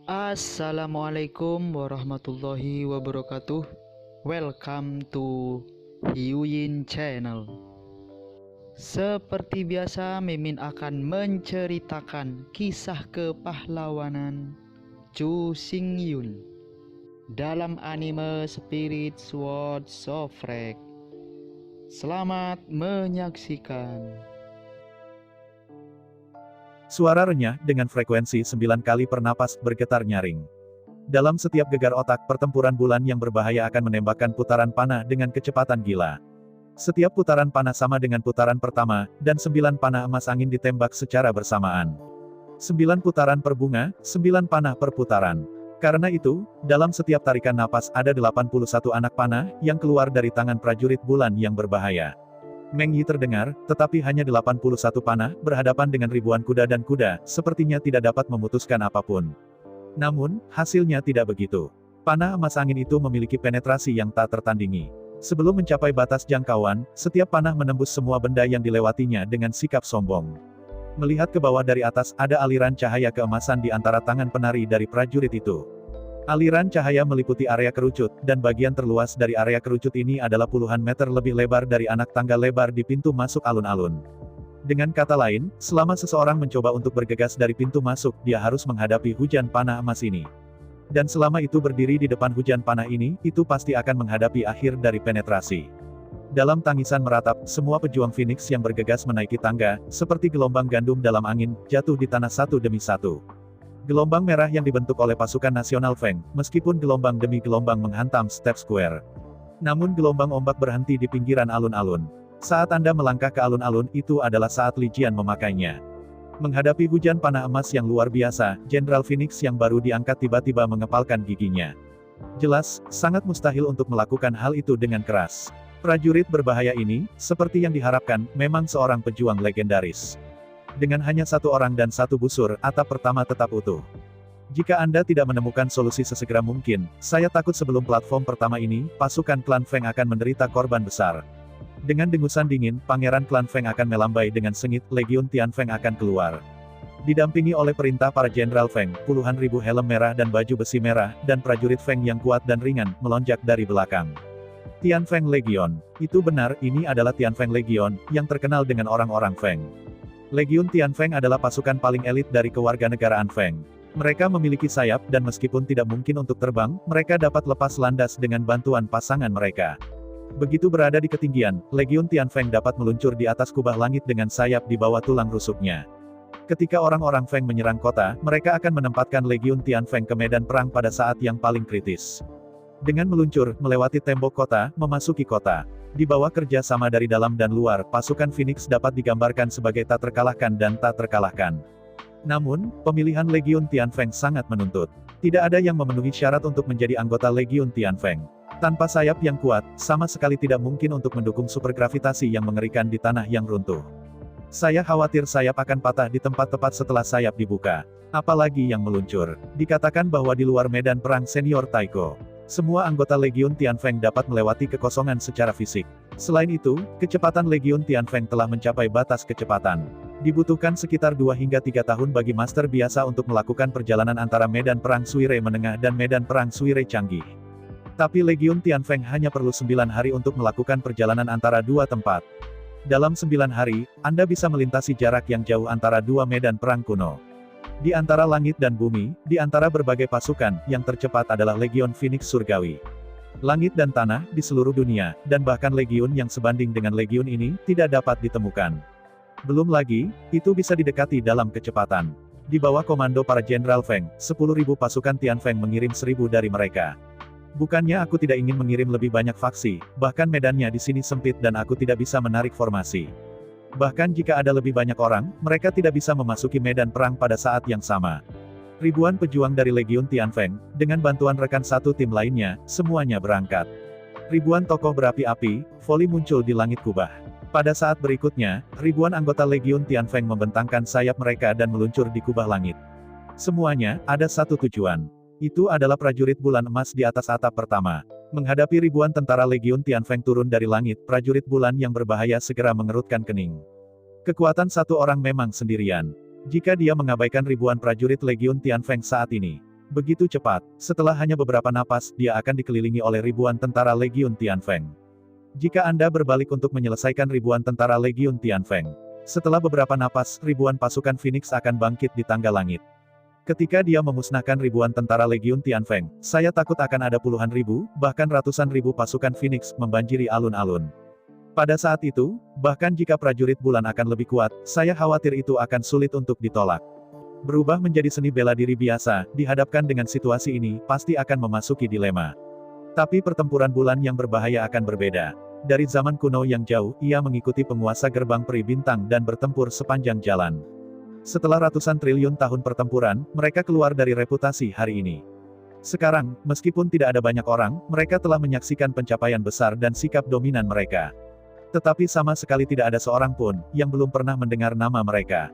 Assalamualaikum warahmatullahi wabarakatuh. Welcome to Hyuyin Channel. Seperti biasa, Mimin akan menceritakan kisah kepahlawanan Chu Xingyun dalam anime Spirit Sword Sofrek. Selamat menyaksikan. Suara renyah dengan frekuensi 9 kali per napas bergetar nyaring. Dalam setiap gegar otak, pertempuran bulan yang berbahaya akan menembakkan putaran panah dengan kecepatan gila. Setiap putaran panah sama dengan putaran pertama, dan 9 panah emas angin ditembak secara bersamaan. 9 putaran per bunga, 9 panah per putaran. Karena itu, dalam setiap tarikan napas ada 81 anak panah yang keluar dari tangan prajurit bulan yang berbahaya. Meng Yi terdengar, tetapi hanya 81 panah, berhadapan dengan ribuan kuda dan kuda, sepertinya tidak dapat memutuskan apapun. Namun, hasilnya tidak begitu. Panah emas angin itu memiliki penetrasi yang tak tertandingi. Sebelum mencapai batas jangkauan, setiap panah menembus semua benda yang dilewatinya dengan sikap sombong. Melihat ke bawah dari atas, ada aliran cahaya keemasan di antara tangan penari dari prajurit itu. Aliran cahaya meliputi area kerucut, dan bagian terluas dari area kerucut ini adalah puluhan meter lebih lebar dari anak tangga lebar di pintu masuk alun-alun. Dengan kata lain, selama seseorang mencoba untuk bergegas dari pintu masuk, dia harus menghadapi hujan panah emas ini. Dan selama itu berdiri di depan hujan panah ini, itu pasti akan menghadapi akhir dari penetrasi. Dalam tangisan meratap, semua pejuang Phoenix yang bergegas menaiki tangga, seperti gelombang gandum dalam angin, jatuh di tanah satu demi satu. Gelombang merah yang dibentuk oleh pasukan nasional Feng, meskipun gelombang demi gelombang menghantam Step Square. Namun gelombang ombak berhenti di pinggiran alun-alun. Saat Anda melangkah ke alun-alun, itu adalah saat Li Jian memakainya. Menghadapi hujan panah emas yang luar biasa, Jenderal Phoenix yang baru diangkat tiba-tiba mengepalkan giginya. Jelas, sangat mustahil untuk melakukan hal itu dengan keras. Prajurit berbahaya ini, seperti yang diharapkan, memang seorang pejuang legendaris. Dengan hanya satu orang dan satu busur, atap pertama tetap utuh. Jika Anda tidak menemukan solusi sesegera mungkin, saya takut sebelum platform pertama ini, pasukan klan Feng akan menderita korban besar. Dengan dengusan dingin, pangeran klan Feng akan melambai dengan sengit, Legiun Tian Feng akan keluar. Didampingi oleh perintah para jenderal Feng, puluhan ribu helm merah dan baju besi merah, dan prajurit Feng yang kuat dan ringan, melonjak dari belakang. Tian Feng Legion. Itu benar, ini adalah Tian Feng Legion, yang terkenal dengan orang-orang Feng. Legiun Tian Feng adalah pasukan paling elit dari kewarganegaraan Feng. Mereka memiliki sayap, dan meskipun tidak mungkin untuk terbang, mereka dapat lepas landas dengan bantuan pasangan mereka. Begitu berada di ketinggian, Legiun Tian Feng dapat meluncur di atas kubah langit dengan sayap di bawah tulang rusuknya. Ketika orang-orang Feng menyerang kota, mereka akan menempatkan Legiun Tian Feng ke medan perang pada saat yang paling kritis. Dengan meluncur, melewati tembok kota, memasuki kota. Di bawah kerja sama dari dalam dan luar, pasukan Phoenix dapat digambarkan sebagai tak terkalahkan dan tak terkalahkan. Namun, pemilihan Legiun Tian Feng sangat menuntut. Tidak ada yang memenuhi syarat untuk menjadi anggota Legiun Tian Feng. Tanpa sayap yang kuat, sama sekali tidak mungkin untuk mendukung supergravitasi yang mengerikan di tanah yang runtuh. Saya khawatir sayap akan patah di tempat tepat setelah sayap dibuka. Apalagi yang meluncur. Dikatakan bahwa di luar medan perang senior Taiko, semua anggota Legiun Tian Feng dapat melewati kekosongan secara fisik. Selain itu, kecepatan Legiun Tian Feng telah mencapai batas kecepatan. Dibutuhkan sekitar 2 hingga 3 tahun bagi master biasa untuk melakukan perjalanan antara medan perang Suire menengah dan medan perang Suire canggih. Tapi Legiun Tian Feng hanya perlu 9 hari untuk melakukan perjalanan antara dua tempat. Dalam 9 hari, Anda bisa melintasi jarak yang jauh antara dua medan perang kuno. Di antara langit dan bumi, di antara berbagai pasukan, yang tercepat adalah Legion Phoenix Surgawi. Langit dan tanah, di seluruh dunia, dan bahkan legiun yang sebanding dengan legiun ini, tidak dapat ditemukan. Belum lagi, itu bisa didekati dalam kecepatan. Di bawah komando para Jenderal Feng, 10.000 pasukan Tian Feng mengirim 1.000 dari mereka. Bukannya aku tidak ingin mengirim lebih banyak faksi, bahkan medannya di sini sempit dan aku tidak bisa menarik formasi. Bahkan jika ada lebih banyak orang, mereka tidak bisa memasuki medan perang pada saat yang sama. Ribuan pejuang dari Legiun Tian Feng, dengan bantuan rekan satu tim lainnya, semuanya berangkat. Ribuan tokoh berapi-api, voli muncul di langit kubah. Pada saat berikutnya, ribuan anggota Legiun Tian Feng membentangkan sayap mereka dan meluncur di kubah langit. Semuanya, ada satu tujuan. Itu adalah prajurit bulan emas di atas atap pertama. Menghadapi ribuan tentara Legiun Tian Feng turun dari langit, prajurit bulan yang berbahaya segera mengerutkan kening. Kekuatan satu orang memang sendirian. Jika dia mengabaikan ribuan prajurit Legiun Tian Feng saat ini, Begitu cepat, setelah hanya beberapa napas, dia akan dikelilingi oleh ribuan tentara Legiun Tianfeng. Jika Anda berbalik untuk menyelesaikan ribuan tentara Legiun Tianfeng, setelah beberapa napas, ribuan pasukan Phoenix akan bangkit di tangga langit. Ketika dia memusnahkan ribuan tentara Legiun Tianfeng, saya takut akan ada puluhan ribu, bahkan ratusan ribu pasukan Phoenix membanjiri alun-alun. Pada saat itu, bahkan jika prajurit bulan akan lebih kuat, saya khawatir itu akan sulit untuk ditolak. Berubah menjadi seni bela diri biasa, dihadapkan dengan situasi ini, pasti akan memasuki dilema. Tapi pertempuran bulan yang berbahaya akan berbeda. Dari zaman kuno yang jauh, ia mengikuti penguasa gerbang peri bintang dan bertempur sepanjang jalan. Setelah ratusan triliun tahun pertempuran, mereka keluar dari reputasi hari ini. Sekarang, meskipun tidak ada banyak orang, mereka telah menyaksikan pencapaian besar dan sikap dominan mereka. Tetapi sama sekali tidak ada seorang pun, yang belum pernah mendengar nama mereka.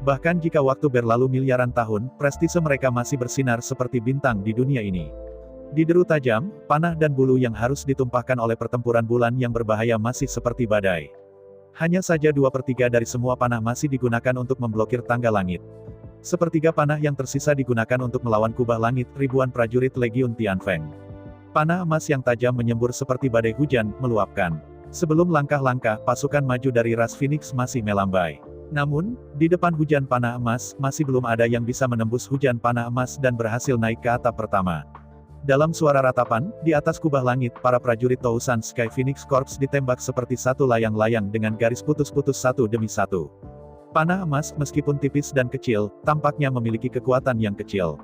Bahkan jika waktu berlalu miliaran tahun, prestise mereka masih bersinar seperti bintang di dunia ini. Di deru tajam, panah dan bulu yang harus ditumpahkan oleh pertempuran bulan yang berbahaya masih seperti badai. Hanya saja 2/3 dari semua panah masih digunakan untuk memblokir tangga langit. Sepertiga panah yang tersisa digunakan untuk melawan kubah langit ribuan prajurit Legiun Tianfeng. Panah emas yang tajam menyembur seperti badai hujan, meluapkan. Sebelum langkah-langkah, pasukan maju dari ras Phoenix masih melambai. Namun, di depan hujan panah emas, masih belum ada yang bisa menembus hujan panah emas dan berhasil naik ke atap pertama. Dalam suara ratapan, di atas kubah langit, para prajurit Tousan Sky Phoenix Corps ditembak seperti satu layang-layang dengan garis putus-putus satu demi satu. Panah emas, meskipun tipis dan kecil, tampaknya memiliki kekuatan yang kecil.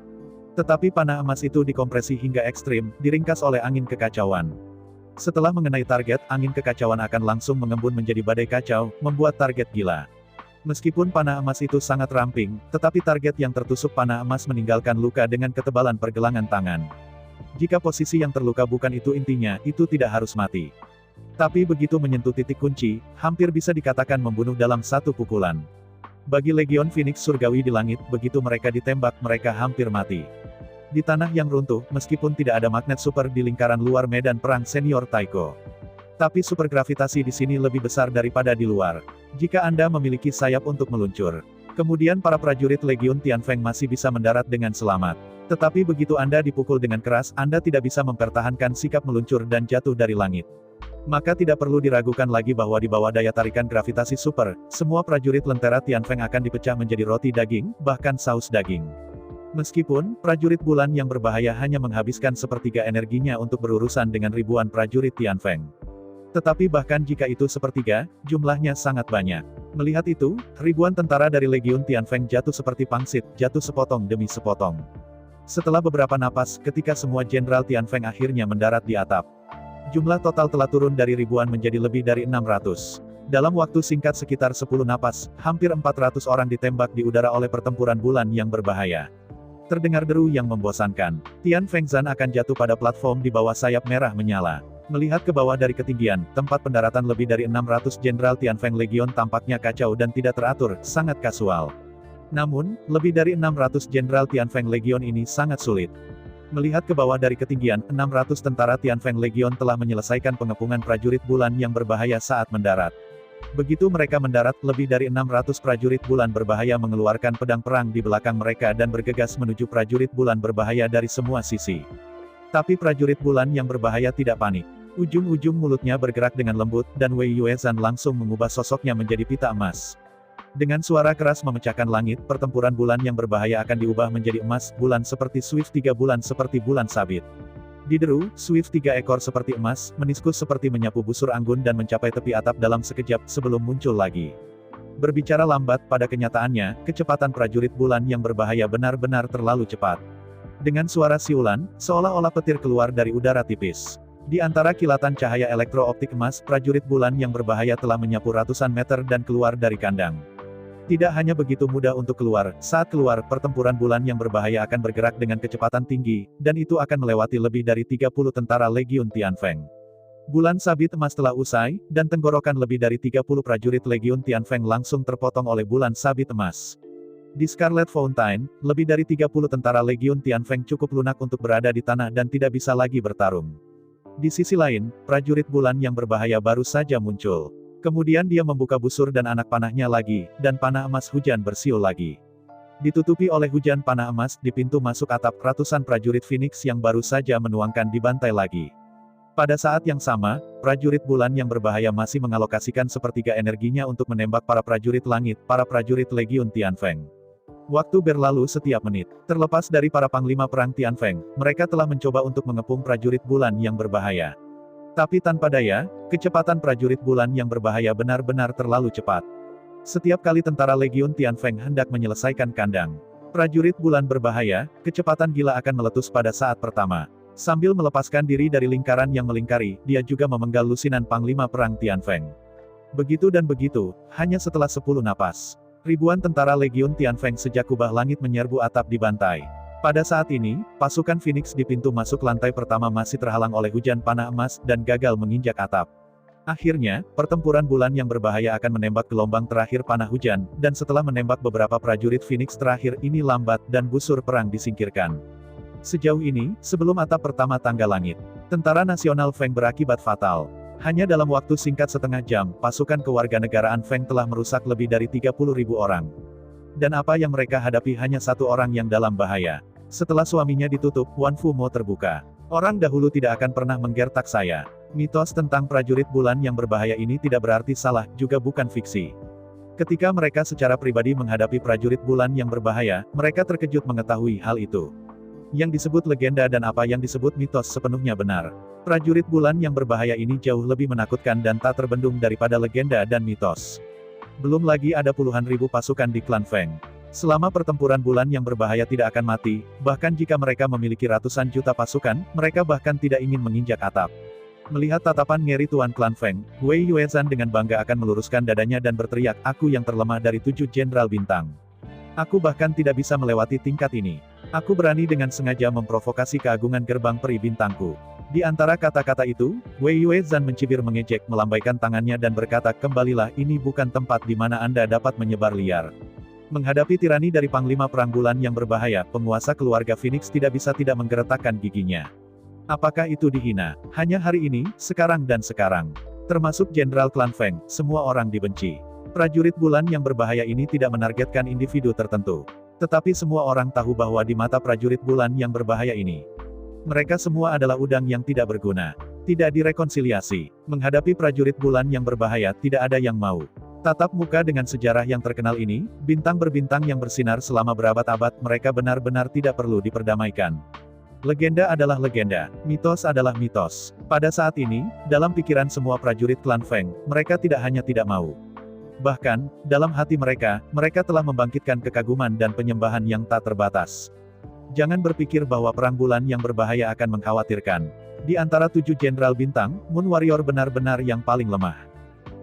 Tetapi panah emas itu dikompresi hingga ekstrim, diringkas oleh angin kekacauan. Setelah mengenai target, angin kekacauan akan langsung mengembun menjadi badai kacau, membuat target gila. Meskipun panah emas itu sangat ramping, tetapi target yang tertusuk panah emas meninggalkan luka dengan ketebalan pergelangan tangan. Jika posisi yang terluka bukan itu intinya, itu tidak harus mati. Tapi begitu menyentuh titik kunci, hampir bisa dikatakan membunuh dalam satu pukulan. Bagi Legion Phoenix Surgawi di langit, begitu mereka ditembak, mereka hampir mati. Di tanah yang runtuh, meskipun tidak ada magnet super di lingkaran luar medan perang senior Taiko. Tapi super gravitasi di sini lebih besar daripada di luar. Jika Anda memiliki sayap untuk meluncur, kemudian para prajurit Legiun Tianfeng masih bisa mendarat dengan selamat. Tetapi begitu Anda dipukul dengan keras, Anda tidak bisa mempertahankan sikap meluncur dan jatuh dari langit. Maka tidak perlu diragukan lagi bahwa di bawah daya tarikan gravitasi super, semua prajurit lentera Tianfeng akan dipecah menjadi roti daging, bahkan saus daging. Meskipun, prajurit bulan yang berbahaya hanya menghabiskan sepertiga energinya untuk berurusan dengan ribuan prajurit Tianfeng. Tetapi bahkan jika itu sepertiga, jumlahnya sangat banyak. Melihat itu, ribuan tentara dari Legiun Tianfeng jatuh seperti pangsit, jatuh sepotong demi sepotong. Setelah beberapa napas, ketika semua jenderal Tianfeng akhirnya mendarat di atap, jumlah total telah turun dari ribuan menjadi lebih dari 600. Dalam waktu singkat sekitar 10 napas, hampir 400 orang ditembak di udara oleh pertempuran bulan yang berbahaya. Terdengar deru yang membosankan. Tianfeng Zhan akan jatuh pada platform di bawah sayap merah menyala. Melihat ke bawah dari ketinggian, tempat pendaratan lebih dari 600 jenderal Tianfeng Legion tampaknya kacau dan tidak teratur, sangat kasual. Namun, lebih dari 600 jenderal Tianfeng Legion ini sangat sulit. Melihat ke bawah dari ketinggian, 600 tentara Tianfeng Legion telah menyelesaikan pengepungan prajurit bulan yang berbahaya saat mendarat. Begitu mereka mendarat, lebih dari 600 prajurit bulan berbahaya mengeluarkan pedang perang di belakang mereka dan bergegas menuju prajurit bulan berbahaya dari semua sisi. Tapi prajurit bulan yang berbahaya tidak panik. Ujung-ujung mulutnya bergerak dengan lembut, dan Wei Yuezhan langsung mengubah sosoknya menjadi pita emas. Dengan suara keras memecahkan langit, pertempuran bulan yang berbahaya akan diubah menjadi emas, bulan seperti Swift 3 bulan seperti bulan sabit. Di deru, Swift 3 ekor seperti emas, meniskus seperti menyapu busur anggun dan mencapai tepi atap dalam sekejap, sebelum muncul lagi. Berbicara lambat, pada kenyataannya, kecepatan prajurit bulan yang berbahaya benar-benar terlalu cepat. Dengan suara siulan, seolah-olah petir keluar dari udara tipis. Di antara kilatan cahaya elektro-optik emas, prajurit bulan yang berbahaya telah menyapu ratusan meter dan keluar dari kandang. Tidak hanya begitu mudah untuk keluar, saat keluar, pertempuran bulan yang berbahaya akan bergerak dengan kecepatan tinggi, dan itu akan melewati lebih dari 30 tentara Legiun Tianfeng. Bulan sabit emas telah usai, dan tenggorokan lebih dari 30 prajurit Legiun Tianfeng langsung terpotong oleh bulan sabit emas. Di Scarlet Fountain, lebih dari 30 tentara Legiun Tianfeng cukup lunak untuk berada di tanah dan tidak bisa lagi bertarung. Di sisi lain, prajurit bulan yang berbahaya baru saja muncul. Kemudian dia membuka busur dan anak panahnya lagi, dan panah emas hujan bersiul lagi. Ditutupi oleh hujan panah emas di pintu masuk atap, ratusan prajurit Phoenix yang baru saja menuangkan dibantai lagi. Pada saat yang sama, prajurit bulan yang berbahaya masih mengalokasikan sepertiga energinya untuk menembak para prajurit langit, para prajurit Legiun Tianfeng. Waktu berlalu setiap menit. Terlepas dari para panglima perang Tianfeng, mereka telah mencoba untuk mengepung prajurit bulan yang berbahaya. Tapi tanpa daya, kecepatan prajurit bulan yang berbahaya benar-benar terlalu cepat. Setiap kali tentara Legiun Tianfeng hendak menyelesaikan kandang prajurit bulan berbahaya, kecepatan gila akan meletus pada saat pertama. Sambil melepaskan diri dari lingkaran yang melingkari, dia juga memenggal lusinan panglima perang Tianfeng. Begitu dan begitu, hanya setelah 10 napas. Ribuan tentara Legiun Tianfeng sejak kubah langit menyerbu atap dibantai. Pada saat ini, pasukan Phoenix di pintu masuk lantai pertama masih terhalang oleh hujan panah emas dan gagal menginjak atap. Akhirnya, pertempuran bulan yang berbahaya akan menembak gelombang terakhir panah hujan, dan setelah menembak beberapa prajurit Phoenix terakhir ini lambat dan busur perang disingkirkan. Sejauh ini, sebelum atap pertama tangga langit, tentara nasional Feng berakibat fatal. Hanya dalam waktu singkat setengah jam, pasukan kewarganegaraan Feng telah merusak lebih dari 30.000 orang. Dan apa yang mereka hadapi hanya satu orang yang dalam bahaya. Setelah suaminya ditutup, Wan Fumo terbuka. Orang dahulu tidak akan pernah menggertak saya. Mitos tentang prajurit bulan yang berbahaya ini tidak berarti salah, juga bukan fiksi. Ketika mereka secara pribadi menghadapi prajurit bulan yang berbahaya, mereka terkejut mengetahui hal itu. Yang disebut legenda dan apa yang disebut mitos sepenuhnya benar. Prajurit bulan yang berbahaya ini jauh lebih menakutkan dan tak terbendung daripada legenda dan mitos. Belum lagi ada puluhan ribu pasukan di klan Feng. Selama pertempuran bulan yang berbahaya tidak akan mati, bahkan jika mereka memiliki ratusan juta pasukan, mereka bahkan tidak ingin menginjak atap. Melihat tatapan ngeri Tuan klan Feng, Wei Yuezhan dengan bangga akan meluruskan dadanya dan berteriak, aku yang terlemah dari 7 jenderal bintang. Aku bahkan tidak bisa melewati tingkat ini. Aku berani dengan sengaja memprovokasi keagungan gerbang peri bintangku. Di antara kata-kata itu, Wei Yuezhan mencibir mengejek, melambaikan tangannya dan berkata, kembalilah, ini bukan tempat di mana Anda dapat menyebar liar. Menghadapi tirani dari panglima perang bulan yang berbahaya, penguasa keluarga Phoenix tidak bisa tidak menggeretakkan giginya. Apakah itu dihina? Hanya hari ini, sekarang dan sekarang. Termasuk Jenderal klan Feng, semua orang dibenci. Prajurit bulan yang berbahaya ini tidak menargetkan individu tertentu. Tetapi semua orang tahu bahwa di mata prajurit bulan yang berbahaya ini, mereka semua adalah udang yang tidak berguna. Tidak direkonsiliasi. Menghadapi prajurit bulan yang berbahaya, tidak ada yang mau. Tatap muka dengan sejarah yang terkenal ini, bintang berbintang yang bersinar selama berabad-abad, mereka benar-benar tidak perlu diperdamaikan. Legenda adalah legenda, mitos adalah mitos. Pada saat ini, dalam pikiran semua prajurit klan Feng, mereka tidak hanya tidak mau. Bahkan, dalam hati mereka, mereka telah membangkitkan kekaguman dan penyembahan yang tak terbatas. Jangan berpikir bahwa perang bulan yang berbahaya akan mengkhawatirkan. Di antara 7 jenderal bintang, Moon Warrior benar-benar yang paling lemah.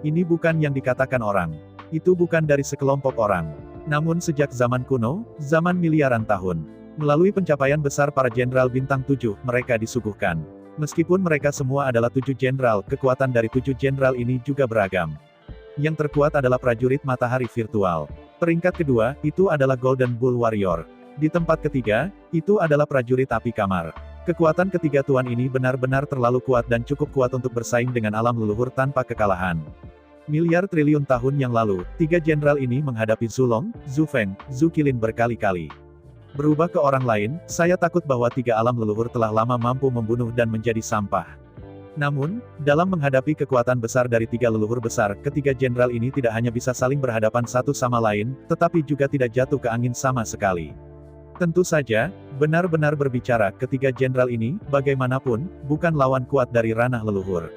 Ini bukan yang dikatakan orang. Itu bukan dari sekelompok orang. Namun sejak zaman kuno, zaman miliaran tahun, melalui pencapaian besar para jenderal bintang 7, mereka disuguhkan. Meskipun mereka semua adalah 7 jenderal, kekuatan dari 7 jenderal ini juga beragam. Yang terkuat adalah prajurit matahari virtual. Peringkat kedua, itu adalah Golden Bull Warrior. Di tempat ketiga, itu adalah prajurit api kamar. Kekuatan ketiga tuan ini benar-benar terlalu kuat dan cukup kuat untuk bersaing dengan alam leluhur tanpa kekalahan. Miliar triliun tahun yang lalu, 3 jenderal ini menghadapi Zulong, Zhu Feng, Zhu Qilin berkali-kali. Berubah ke orang lain, saya takut bahwa 3 alam leluhur telah lama mampu membunuh dan menjadi sampah. Namun, dalam menghadapi kekuatan besar dari 3 leluhur besar, ketiga jenderal ini tidak hanya bisa saling berhadapan satu sama lain, tetapi juga tidak jatuh ke angin sama sekali. Tentu saja, benar-benar berbicara, ketiga jenderal ini, bagaimanapun, bukan lawan kuat dari ranah leluhur.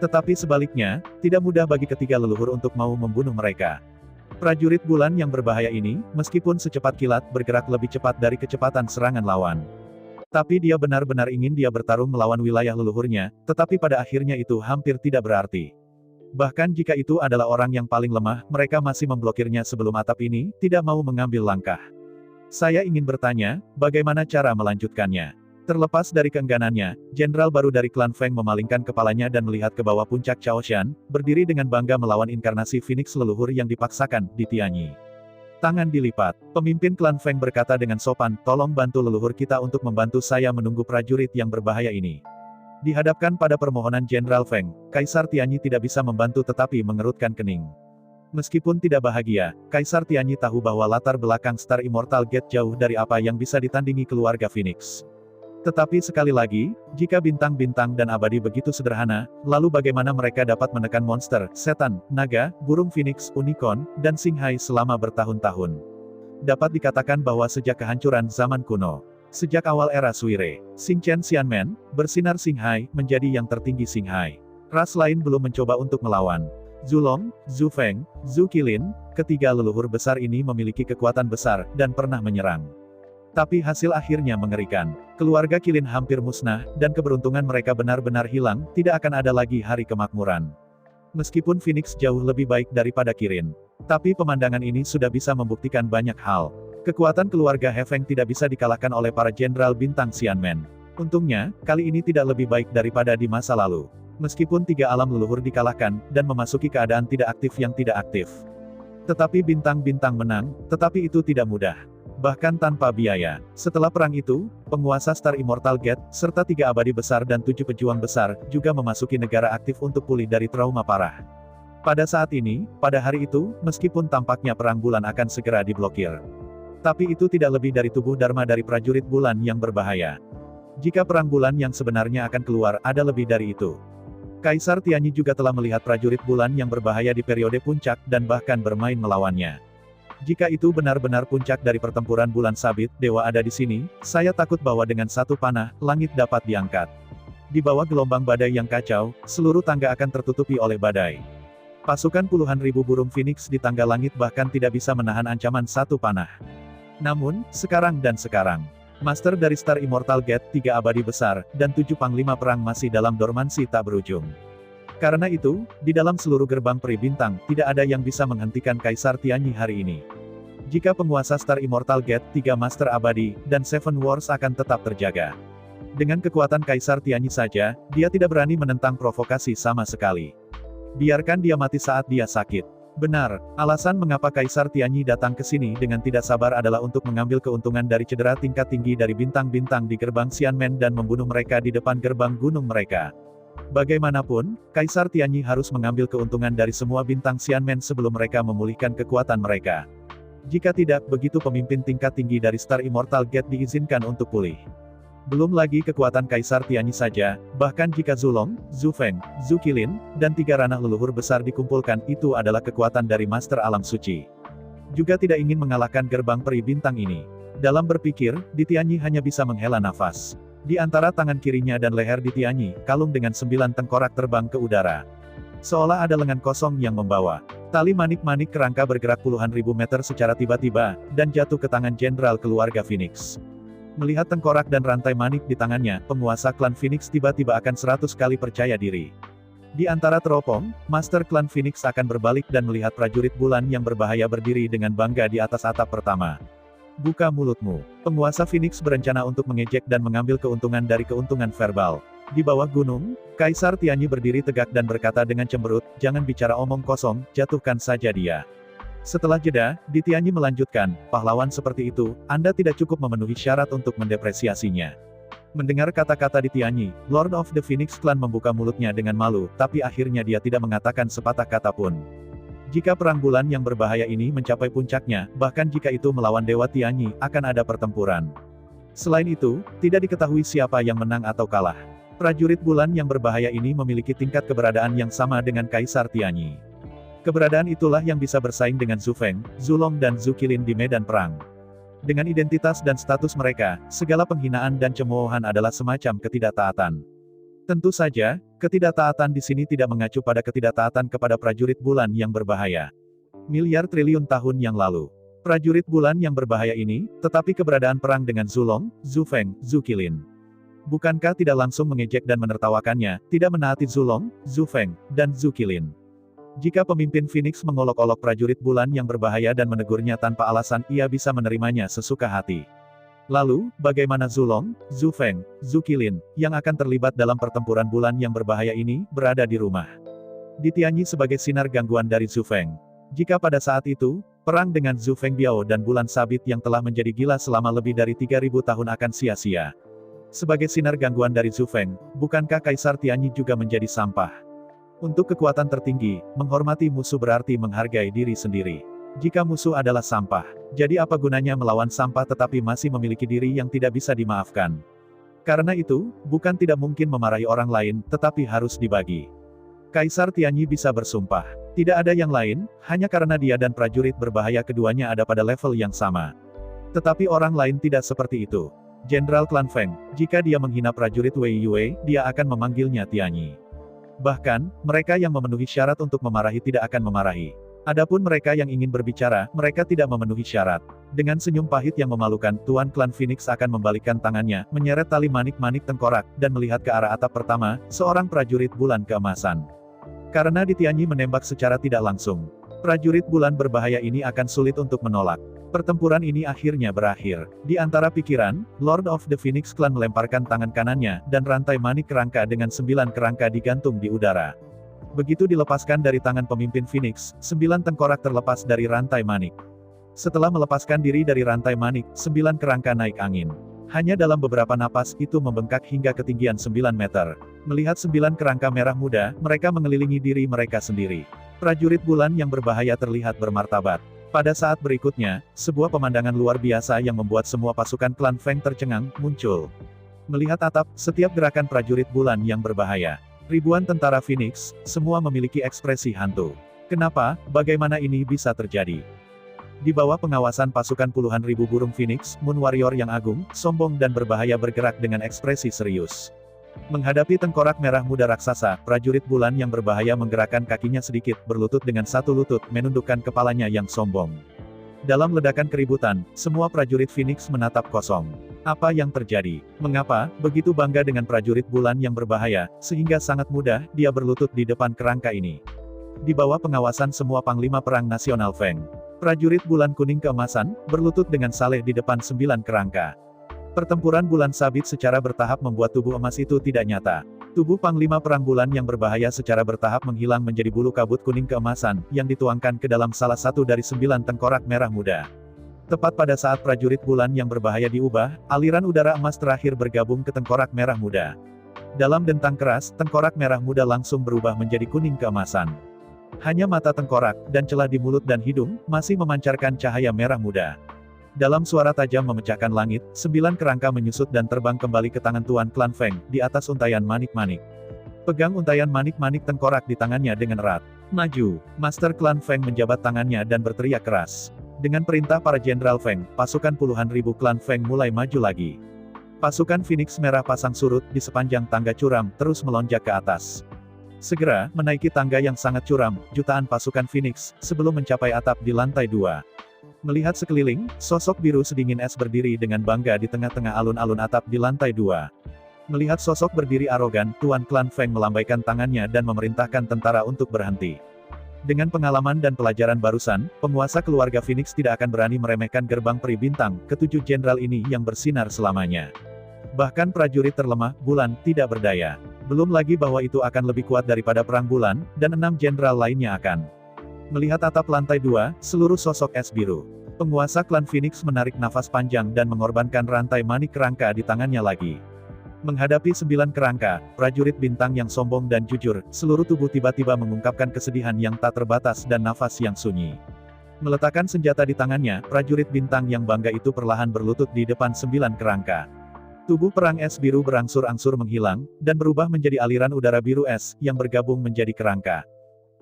Tetapi sebaliknya, tidak mudah bagi ketiga leluhur untuk mau membunuh mereka. Prajurit bulan yang berbahaya ini, meskipun secepat kilat, bergerak lebih cepat dari kecepatan serangan lawan. Tapi dia benar-benar ingin dia bertarung melawan wilayah leluhurnya, tetapi pada akhirnya itu hampir tidak berarti. Bahkan jika itu adalah orang yang paling lemah, mereka masih memblokirnya sebelum atap ini, tidak mau mengambil langkah. Saya ingin bertanya, bagaimana cara melanjutkannya? Terlepas dari keengganannya, jenderal baru dari klan Feng memalingkan kepalanya dan melihat ke bawah puncak Chaoshan, berdiri dengan bangga melawan inkarnasi Phoenix leluhur yang dipaksakan ditianyi. Tangan dilipat. Pemimpin klan Feng berkata dengan sopan, tolong bantu leluhur kita untuk membantu saya menunggu prajurit yang berbahaya ini. Dihadapkan pada permohonan Jenderal Feng, Kaisar Tianyi tidak bisa membantu tetapi mengerutkan kening. Meskipun tidak bahagia, Kaisar Tianyi tahu bahwa latar belakang Star Immortal Gate jauh dari apa yang bisa ditandingi keluarga Phoenix. Tetapi sekali lagi, jika bintang-bintang dan abadi begitu sederhana, lalu bagaimana mereka dapat menekan monster, setan, naga, burung Phoenix, unicorn, dan Xinghai selama bertahun-tahun? Dapat dikatakan bahwa sejak kehancuran zaman kuno, sejak awal era Suire, Xingchen Xianmen, bersinar Xinghai, menjadi yang tertinggi Xinghai. Ras lain belum mencoba untuk melawan. Zulong, Zufeng, Zukilin, ketiga leluhur besar ini memiliki kekuatan besar, dan pernah menyerang. Tapi hasil akhirnya mengerikan. Keluarga Qilin hampir musnah, dan keberuntungan mereka benar-benar hilang, tidak akan ada lagi hari kemakmuran. Meskipun Phoenix jauh lebih baik daripada Kirin. Tapi pemandangan ini sudah bisa membuktikan banyak hal. Kekuatan keluarga He Feng tidak bisa dikalahkan oleh para jenderal bintang Xianmen. Untungnya, kali ini tidak lebih baik daripada di masa lalu. Meskipun tiga alam leluhur dikalahkan, dan memasuki keadaan tidak aktif yang tidak aktif. Tetapi bintang-bintang menang, tetapi itu tidak mudah. Bahkan tanpa biaya. Setelah perang itu, penguasa Star Immortal Gate, serta tiga abadi besar dan 7 pejuang besar, juga memasuki negara aktif untuk pulih dari trauma parah. Pada saat ini, pada hari itu, meskipun tampaknya perang bulan akan segera diblokir. Tapi itu tidak lebih dari tubuh Dharma dari prajurit bulan yang berbahaya. Jika perang bulan yang sebenarnya akan keluar, ada lebih dari itu. Kaisar Tianyi juga telah melihat prajurit bulan yang berbahaya di periode puncak, dan bahkan bermain melawannya. Jika itu benar-benar puncak dari pertempuran bulan sabit, dewa ada di sini, saya takut bahwa dengan satu panah, langit dapat diangkat. Di bawah gelombang badai yang kacau, seluruh tangga akan tertutupi oleh badai. Pasukan puluhan ribu burung Phoenix di tangga langit bahkan tidak bisa menahan ancaman satu panah. Namun, sekarang, Master dari Star Immortal Gate, 3 abadi besar, dan 7 panglima perang masih dalam dormansi tak berujung. Karena itu, di dalam seluruh gerbang peri bintang, tidak ada yang bisa menghentikan Kaisar Tianyi hari ini. Jika penguasa Star Immortal Gate, 3 Master Abadi, dan Seven Wars akan tetap terjaga. Dengan kekuatan Kaisar Tianyi saja, dia tidak berani menentang provokasi sama sekali. Biarkan dia mati saat dia sakit. Benar, alasan mengapa Kaisar Tianyi datang ke sini dengan tidak sabar adalah untuk mengambil keuntungan dari cedera tingkat tinggi dari bintang-bintang di gerbang Xianmen dan membunuh mereka di depan gerbang gunung mereka. Bagaimanapun, Kaisar Tianyi harus mengambil keuntungan dari semua bintang Xianmen sebelum mereka memulihkan kekuatan mereka. Jika tidak, begitu pemimpin tingkat tinggi dari Star Immortal Gate diizinkan untuk pulih. Belum lagi kekuatan Kaisar Tianyi saja, bahkan jika Zulong, Zufeng, Zukilin, dan 3 ranah leluhur besar dikumpulkan, itu adalah kekuatan dari Master Alam Suci. Juga tidak ingin mengalahkan gerbang peri bintang ini. Dalam berpikir, di Tianyi hanya bisa menghela nafas. Di antara tangan kirinya dan leher di Tianyi, kalung dengan 9 tengkorak terbang ke udara. Seolah ada lengan kosong yang membawa. Tali manik-manik kerangka bergerak puluhan ribu meter secara tiba-tiba, dan jatuh ke tangan jenderal keluarga Phoenix. Melihat tengkorak dan rantai manik di tangannya, penguasa klan Phoenix tiba-tiba akan 100 kali percaya diri. Di antara teropong, Master klan Phoenix akan berbalik dan melihat prajurit bulan yang berbahaya berdiri dengan bangga di atas atap pertama. Buka mulutmu. Penguasa Phoenix berencana untuk mengejek dan mengambil keuntungan dari keuntungan verbal. Di bawah gunung, Kaisar Tianyi berdiri tegak dan berkata dengan cemberut, "Jangan bicara omong kosong, jatuhkan saja dia." Setelah jeda, di Tianyi melanjutkan, "Pahlawan seperti itu, Anda tidak cukup memenuhi syarat untuk mendepresiasinya." Mendengar kata-kata di Tianyi, Lord of the Phoenix Clan membuka mulutnya dengan malu, tapi akhirnya dia tidak mengatakan sepatah kata pun. Jika perang bulan yang berbahaya ini mencapai puncaknya, bahkan jika itu melawan Dewa Tianyi, akan ada pertempuran. Selain itu, tidak diketahui siapa yang menang atau kalah. Prajurit bulan yang berbahaya ini memiliki tingkat keberadaan yang sama dengan Kaisar Tianyi. Keberadaan itulah yang bisa bersaing dengan Zufeng, Zulong dan Zukilin di medan perang. Dengan identitas dan status mereka, segala penghinaan dan cemoohan adalah semacam ketidaktaatan. Tentu saja, ketidaktaatan di sini tidak mengacu pada ketidaktaatan kepada prajurit bulan yang berbahaya. Miliar triliun tahun yang lalu, prajurit bulan yang berbahaya ini, tetapi keberadaan perang dengan Zulong, Zufeng, Zukilin. Bukankah tidak langsung mengejek dan menertawakannya, tidak menaati Zulong, Zufeng, dan Zukilin? Jika pemimpin Phoenix mengolok-olok prajurit bulan yang berbahaya dan menegurnya tanpa alasan, ia bisa menerimanya sesuka hati. Lalu, bagaimana Zulong, Zufeng, Zukilin, yang akan terlibat dalam pertempuran bulan yang berbahaya ini, berada di rumah? Di Tianyi sebagai sinar gangguan dari Zufeng. Jika pada saat itu, perang dengan Zufeng Biao dan bulan sabit yang telah menjadi gila selama lebih dari 3000 tahun akan sia-sia. Sebagai sinar gangguan dari Zufeng, bukankah Kaisar Tianyi juga menjadi sampah? Untuk kekuatan tertinggi, menghormati musuh berarti menghargai diri sendiri. Jika musuh adalah sampah, jadi apa gunanya melawan sampah tetapi masih memiliki diri yang tidak bisa dimaafkan? Karena itu, bukan tidak mungkin memarahi orang lain, tetapi harus dibagi. Kaisar Tianyi bisa bersumpah, tidak ada yang lain, hanya karena dia dan prajurit berbahaya keduanya ada pada level yang sama. Tetapi orang lain tidak seperti itu. Jenderal Klan Feng, jika dia menghina prajurit Wei Yue, dia akan memanggilnya Tianyi. Bahkan, mereka yang memenuhi syarat untuk memarahi tidak akan memarahi. Adapun mereka yang ingin berbicara, mereka tidak memenuhi syarat. Dengan senyum pahit yang memalukan, Tuan Klan Phoenix akan membalikkan tangannya, menyeret tali manik-manik tengkorak, dan melihat ke arah atap pertama, seorang prajurit bulan keemasan. Karena di Tianyi menembak secara tidak langsung, prajurit bulan berbahaya ini akan sulit untuk menolak. Pertempuran ini akhirnya berakhir. Di antara pikiran, Lord of the Phoenix Clan melemparkan tangan kanannya, dan rantai manik kerangka dengan 9 kerangka digantung di udara. Begitu dilepaskan dari tangan pemimpin Phoenix, 9 tengkorak terlepas dari rantai manik. Setelah melepaskan diri dari rantai manik, 9 kerangka naik angin. Hanya dalam beberapa napas, itu membengkak hingga ketinggian 9 meter. Melihat 9 kerangka merah muda, mereka mengelilingi diri mereka sendiri. Prajurit bulan yang berbahaya terlihat bermartabat. Pada saat berikutnya, sebuah pemandangan luar biasa yang membuat semua pasukan klan Feng tercengang, muncul. Melihat atap, setiap gerakan prajurit bulan yang berbahaya. Ribuan tentara Phoenix, semua memiliki ekspresi hantu. Kenapa, bagaimana ini bisa terjadi? Di bawah pengawasan pasukan puluhan ribu burung Phoenix, Moon Warrior yang agung, sombong dan berbahaya bergerak dengan ekspresi serius. Menghadapi tengkorak merah muda raksasa, prajurit bulan yang berbahaya menggerakkan kakinya sedikit, berlutut dengan satu lutut, menundukkan kepalanya yang sombong. Dalam ledakan keributan, semua prajurit Phoenix menatap kosong. Apa yang terjadi? Mengapa begitu bangga dengan prajurit bulan yang berbahaya, sehingga sangat mudah dia berlutut di depan kerangka ini? Di bawah pengawasan semua panglima perang nasional Feng, prajurit bulan kuning keemasan berlutut dengan saleh di depan 9 kerangka. Pertempuran bulan sabit secara bertahap membuat tubuh emas itu tidak nyata. Tubuh panglima perang bulan yang berbahaya secara bertahap menghilang menjadi bulu kabut kuning keemasan, yang dituangkan ke dalam salah satu dari 9 tengkorak merah muda. Tepat pada saat prajurit bulan yang berbahaya diubah, aliran udara emas terakhir bergabung ke tengkorak merah muda. Dalam dentang keras, tengkorak merah muda langsung berubah menjadi kuning keemasan. Hanya mata tengkorak, dan celah di mulut dan hidung, masih memancarkan cahaya merah muda. Dalam suara tajam memecahkan langit, 9 kerangka menyusut dan terbang kembali ke tangan Tuan Klan Feng, di atas untayan manik-manik. Pegang untayan manik-manik tengkorak di tangannya dengan erat. Maju! Master Klan Feng menjabat tangannya dan berteriak keras. Dengan perintah para Jenderal Feng, pasukan puluhan ribu Klan Feng mulai maju lagi. Pasukan Phoenix merah pasang surut di sepanjang tangga curam, terus melonjak ke atas. Segera, menaiki tangga yang sangat curam, jutaan pasukan Phoenix, sebelum mencapai atap di lantai 2. Melihat sekeliling, sosok biru sedingin es berdiri dengan bangga di tengah-tengah alun-alun atap di lantai 2. Melihat sosok berdiri arogan, Tuan Klan Feng melambaikan tangannya dan memerintahkan tentara untuk berhenti. Dengan pengalaman dan pelajaran barusan, penguasa keluarga Phoenix tidak akan berani meremehkan gerbang peri bintang, ketujuh jenderal ini yang bersinar selamanya. Bahkan prajurit terlemah, bulan, tidak berdaya. Belum lagi bahwa itu akan lebih kuat daripada perang bulan, dan 6 jenderal lainnya akan. Melihat atap lantai 2, seluruh sosok es biru. Penguasa klan Phoenix menarik nafas panjang dan mengorbankan rantai manik kerangka di tangannya lagi. Menghadapi 9 kerangka, prajurit bintang yang sombong dan jujur, seluruh tubuh tiba-tiba mengungkapkan kesedihan yang tak terbatas dan nafas yang sunyi. Meletakkan senjata di tangannya, prajurit bintang yang bangga itu perlahan berlutut di depan 9 kerangka. Tubuh perang es biru berangsur-angsur menghilang, dan berubah menjadi aliran udara biru es, yang bergabung menjadi kerangka.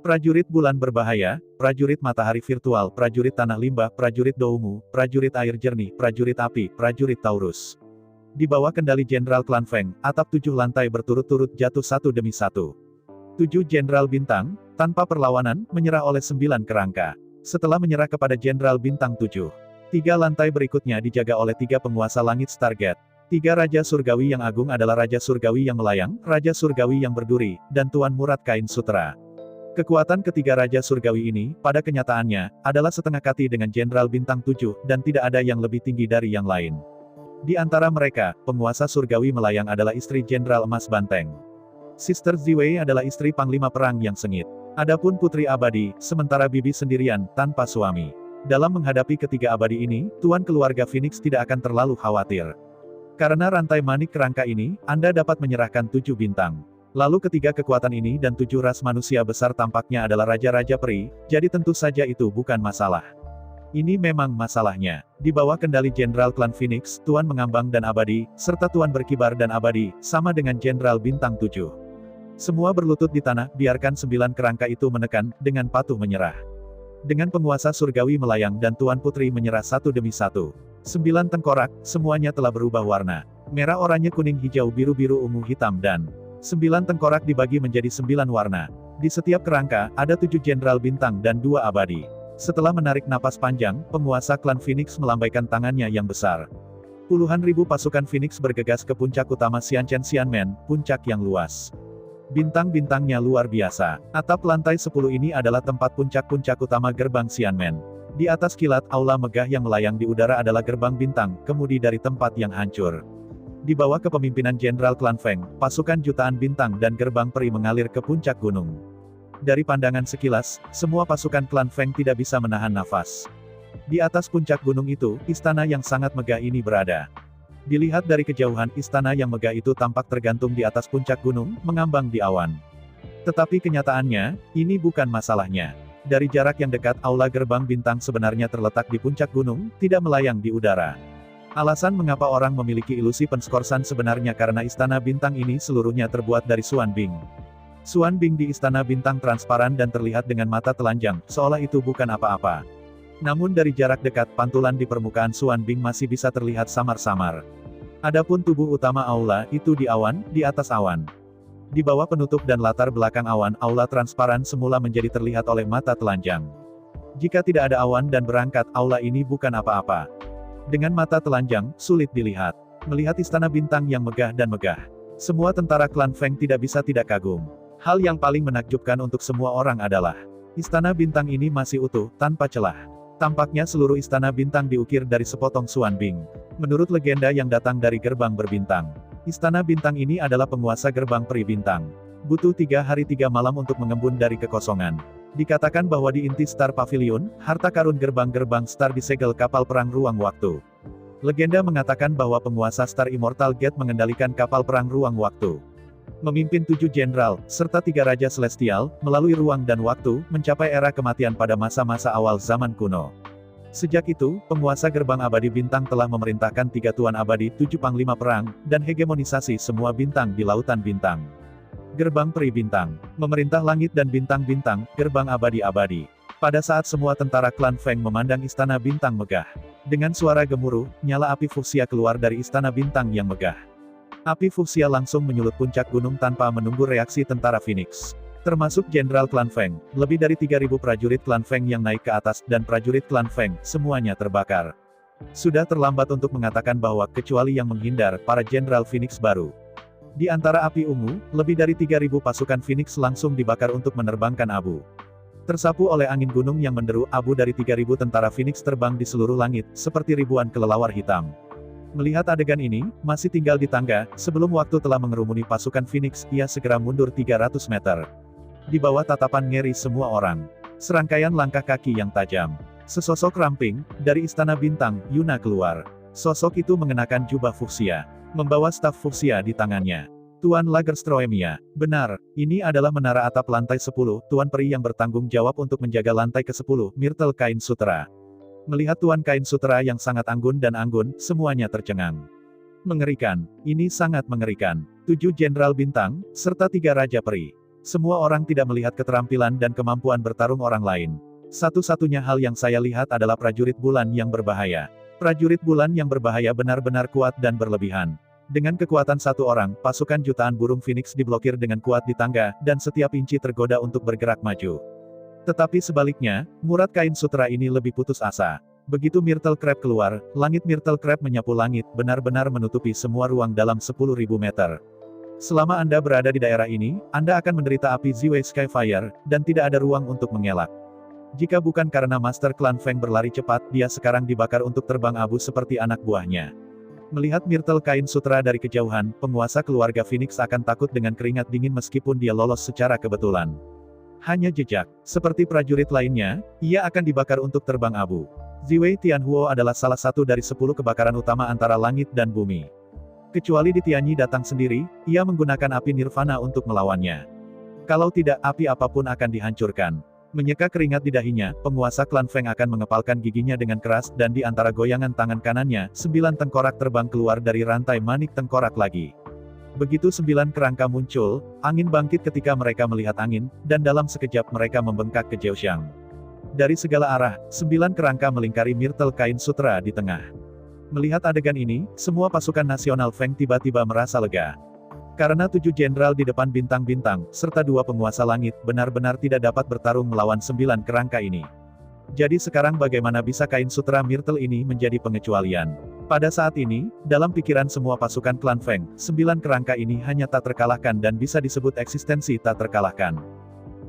Prajurit bulan berbahaya, prajurit matahari virtual, prajurit tanah limbah, prajurit Doumu, prajurit air jernih, prajurit api, prajurit Taurus. Di bawah kendali Jenderal Klan Feng, atap 7 lantai berturut-turut jatuh satu demi satu. 7 Jenderal Bintang, tanpa perlawanan, menyerah oleh 9 kerangka. Setelah menyerah kepada Jenderal Bintang 7, 3 lantai berikutnya dijaga oleh 3 penguasa langit Stargate. 3 Raja Surgawi yang agung adalah Raja Surgawi yang melayang, Raja Surgawi yang berduri, dan Tuan Murad Kain Sutra. Kekuatan ketiga Raja Surgawi ini, pada kenyataannya, adalah setengah kati dengan Jenderal Bintang 7, dan tidak ada yang lebih tinggi dari yang lain. Di antara mereka, penguasa Surgawi melayang adalah istri Jenderal Emas Banteng. Sister Ziwei adalah istri Panglima Perang yang sengit. Adapun Putri Abadi, sementara Bibi sendirian, tanpa suami. Dalam menghadapi ketiga abadi ini, Tuan keluarga Phoenix tidak akan terlalu khawatir. Karena rantai manik kerangka ini, Anda dapat menyerahkan 7 bintang. Lalu ketiga kekuatan ini dan 7 ras manusia besar tampaknya adalah raja-raja peri, jadi tentu saja itu bukan masalah. Ini memang masalahnya. Di bawah kendali Jenderal Klan Phoenix, Tuan Mengambang dan Abadi, serta Tuan Berkibar dan Abadi, sama dengan Jenderal Bintang 7. Semua berlutut di tanah, biarkan 9 kerangka itu menekan, dengan patuh menyerah. Dengan penguasa surgawi melayang dan Tuan Putri menyerah satu demi satu. 9 tengkorak, semuanya telah berubah warna. Merah, oranye, kuning, hijau, biru, ungu, hitam, dan 9 tengkorak dibagi menjadi 9 warna. Di setiap kerangka, ada 7 jenderal bintang dan 2 abadi. Setelah menarik napas panjang, penguasa klan Phoenix melambaikan tangannya yang besar. Puluhan ribu pasukan Phoenix bergegas ke puncak utama Xianchen Xianmen, puncak yang luas. Bintang-bintangnya luar biasa. Atap lantai 10 ini adalah tempat puncak-puncak utama gerbang Xianmen. Di atas kilat, aula megah yang melayang di udara adalah gerbang bintang, kemudi dari tempat yang hancur. Di bawah kepemimpinan Jenderal Klan Feng, pasukan jutaan bintang dan gerbang peri mengalir ke puncak gunung. Dari pandangan sekilas, semua pasukan Klan Feng tidak bisa menahan nafas. Di atas puncak gunung itu, istana yang sangat megah ini berada. Dilihat dari kejauhan, istana yang megah itu tampak tergantung di atas puncak gunung, mengambang di awan. Tetapi kenyataannya, ini bukan masalahnya. Dari jarak yang dekat, aula gerbang bintang sebenarnya terletak di puncak gunung, tidak melayang di udara. Alasan mengapa orang memiliki ilusi penskorsan sebenarnya karena istana bintang ini seluruhnya terbuat dari Xuanbing. Xuanbing di istana bintang transparan dan terlihat dengan mata telanjang, seolah itu bukan apa-apa. Namun dari jarak dekat, pantulan di permukaan Xuanbing masih bisa terlihat samar-samar. Adapun tubuh utama aula, itu di awan, di atas awan. Di bawah penutup dan latar belakang awan, aula transparan semula menjadi terlihat oleh mata telanjang. Jika tidak ada awan dan berangkat, aula ini bukan apa-apa. Dengan mata telanjang, sulit dilihat. Melihat istana bintang yang megah dan megah. Semua tentara klan Feng tidak bisa tidak kagum. Hal yang paling menakjubkan untuk semua orang adalah, istana bintang ini masih utuh, tanpa celah. Tampaknya seluruh istana bintang diukir dari sepotong Xuanbing. Menurut legenda yang datang dari gerbang berbintang, istana bintang ini adalah penguasa gerbang peri bintang. Butuh 3 hari 3 malam untuk mengembun dari kekosongan. Dikatakan bahwa di inti Star Pavilion, harta karun gerbang-gerbang Star disegel kapal perang ruang waktu. Legenda mengatakan bahwa penguasa Star Immortal Gate mengendalikan kapal perang ruang waktu. Memimpin 7 jenderal, serta 3 raja celestial, melalui ruang dan waktu, mencapai era kematian pada masa-masa awal zaman kuno. Sejak itu, penguasa gerbang abadi bintang telah memerintahkan 3 tuan abadi, 7 panglima perang, dan hegemonisasi semua bintang di lautan bintang. Gerbang peri bintang, memerintah langit dan bintang-bintang, gerbang abadi-abadi. Pada saat semua tentara klan Feng memandang istana bintang megah. Dengan suara gemuruh, nyala api fuksia keluar dari istana bintang yang megah. Api fuksia langsung menyulut puncak gunung tanpa menunggu reaksi tentara Phoenix. Termasuk Jenderal Klan Feng, lebih dari 3.000 prajurit Klan Feng yang naik ke atas, dan prajurit Klan Feng, semuanya terbakar. Sudah terlambat untuk mengatakan bahwa, kecuali yang menghindar, para Jenderal Phoenix baru. Di antara api ungu, lebih dari 3.000 pasukan Phoenix langsung dibakar untuk menerbangkan abu. Tersapu oleh angin gunung yang menderu, abu dari 3.000 tentara Phoenix terbang di seluruh langit, seperti ribuan kelelawar hitam. Melihat adegan ini, masih tinggal di tangga, sebelum waktu telah mengerumuni pasukan Phoenix, ia segera mundur 300 meter. Di bawah tatapan ngeri semua orang. Serangkaian langkah kaki yang tajam. Sesosok ramping, dari istana bintang, Yuna keluar. Sosok itu mengenakan jubah fuksia. Membawa staf fuksia di tangannya. Tuan Lagerstroemia, benar, ini adalah menara atap lantai 10, Tuan Peri yang bertanggung jawab untuk menjaga lantai ke-10, Myrtle Kain Sutera. Melihat Tuan Kain Sutera yang sangat anggun dan anggun, semuanya tercengang. Mengerikan, ini sangat mengerikan. 7 jenderal bintang, serta 3 raja peri. Semua orang tidak melihat keterampilan dan kemampuan bertarung orang lain. Satu-satunya hal yang saya lihat adalah prajurit bulan yang berbahaya. Prajurit bulan yang berbahaya benar-benar kuat dan berlebihan. Dengan kekuatan satu orang, pasukan jutaan burung Phoenix diblokir dengan kuat di tangga, dan setiap inci tergoda untuk bergerak maju. Tetapi sebaliknya, Murad Kain Sutera ini lebih putus asa. Begitu Myrtle Crab keluar, langit Myrtle Crab menyapu langit, benar-benar menutupi semua ruang dalam 10.000 meter. Selama Anda berada di daerah ini, Anda akan menderita api Ziwei Skyfire, dan tidak ada ruang untuk mengelak. Jika bukan karena Master Klan Feng berlari cepat, dia sekarang dibakar untuk terbang abu seperti anak buahnya. Melihat Myrtle Kain Sutera dari kejauhan, penguasa keluarga Phoenix akan takut dengan keringat dingin meskipun dia lolos secara kebetulan. Hanya jejak. Seperti prajurit lainnya, ia akan dibakar untuk terbang abu. Ziwei Tianhuo adalah salah satu dari 10 kebakaran utama antara langit dan bumi. Kecuali Ditianyi datang sendiri, ia menggunakan api nirvana untuk melawannya. Kalau tidak, api apapun akan dihancurkan. Menyeka keringat di dahinya, penguasa klan Feng akan mengepalkan giginya dengan keras dan di antara goyangan tangan kanannya, 9 tengkorak terbang keluar dari rantai manik tengkorak lagi. Begitu 9 kerangka muncul, angin bangkit ketika mereka melihat angin, dan dalam sekejap mereka membengkak ke Zheoxiang. Dari segala arah, 9 kerangka melingkari Myrtle kain sutra di tengah. Melihat adegan ini, semua pasukan nasional Feng tiba-tiba merasa lega. Karena 7 jenderal di depan bintang-bintang, serta 2 penguasa langit, benar-benar tidak dapat bertarung melawan 9 kerangka ini. Jadi sekarang bagaimana bisa kain sutra Myrtle ini menjadi pengecualian? Pada saat ini, dalam pikiran semua pasukan klan Feng, 9 kerangka ini hanya tak terkalahkan dan bisa disebut eksistensi tak terkalahkan.